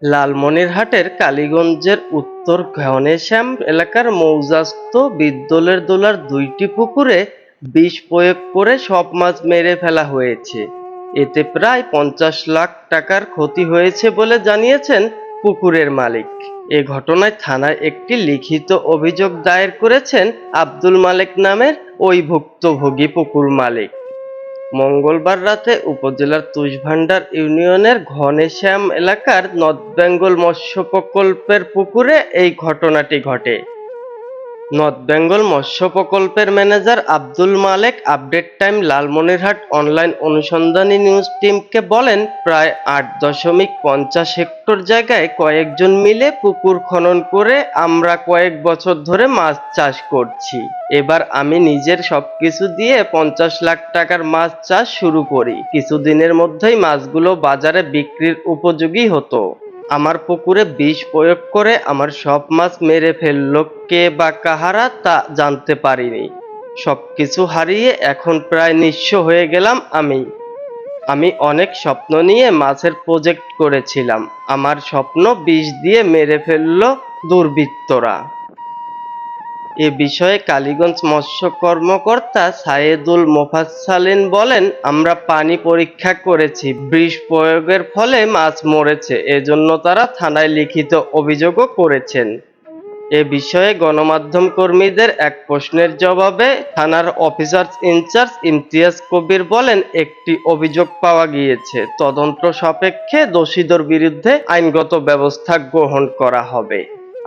লালমনিরহাটের কালীগঞ্জের উত্তর ঘনেশ্যাম এলাকার মৌজাস্থ বিদ্যুলের দোলার ২টি পুকুরে বিষ প্রয়োগ করে সব মাছ মেরে ফেলা হয়েছে। এতে প্রায় ৫০ লাখ টাকার ক্ষতি হয়েছে বলে জানিয়েছেন পুকুরের মালিক। এ ঘটনায় থানায় একটি লিখিত অভিযোগ দায়ের করেছেন আব্দুল মালেক নামের ওই ভুক্তভোগী পুকুর মালিক। মঙ্গলবার রাতে উপজেলার তুষভান্ডার ইউনিয়নের ঘনেশ্যাম এলাকার নর্থ বেঙ্গল মৎস্য প্রকল্পের পুকুরে এই ঘটনাটি ঘটে। নর্থ বেঙ্গল মৎস্য প্রকল্পের ম্যানেজার আব্দুল মালেক আপডেট টাইম লালমনিরহাট অনলাইন অনুসন্ধানী নিউজ টিমকে বলেন, প্রায় ৮.৫০ হেক্টর জায়গায় কয়েকজন মিলে পুকুর খনন করে আমরা কয়েক বছর ধরে মাছ চাষ করছি। এবার আমি নিজের সবকিছু দিয়ে ৫০ লাখ টাকার মাছ চাষ শুরু করি। কিছুদিনের মধ্যেই মাছগুলো বাজারে বিক্রির উপযোগী হতো। আমার পুকুরে বিষ প্রয়োগ করে আমার সব মাছ মেরে ফেললো কে বা কাহারা তা জানতে পারিনি। সবকিছু হারিয়ে এখন প্রায় নিঃস্ব হয়ে গেলাম আমি। আমি অনেক স্বপ্ন নিয়ে মাছের প্রজেক্ট করেছিলাম, আমার স্বপ্ন বিষ দিয়ে মেরে ফেললো দুর্বৃত্তরা। এ বিষয়ে কালীগঞ্জ মৎস্য কর্মকর্তা সায়েদুল মোফাজ্জলিন বলেন, আমরা পানি পরীক্ষা করেছি, বিষ প্রয়োগের ফলে মাছ মরেছে, এজন্য তারা থানায় লিখিত অভিযোগও করেছেন। এ বিষয়ে গণমাধ্যম কর্মীদের এক প্রশ্নের জবাবে থানার অফিসার ইনচার্জ ইমতিয়াজ কবির বলেন, একটি অভিযোগ পাওয়া গিয়েছে, তদন্ত সাপেক্ষে দোষীদের বিরুদ্ধে আইনগত ব্যবস্থা গ্রহণ করা হবে।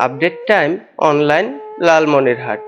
Update time online, Lalmonirhat.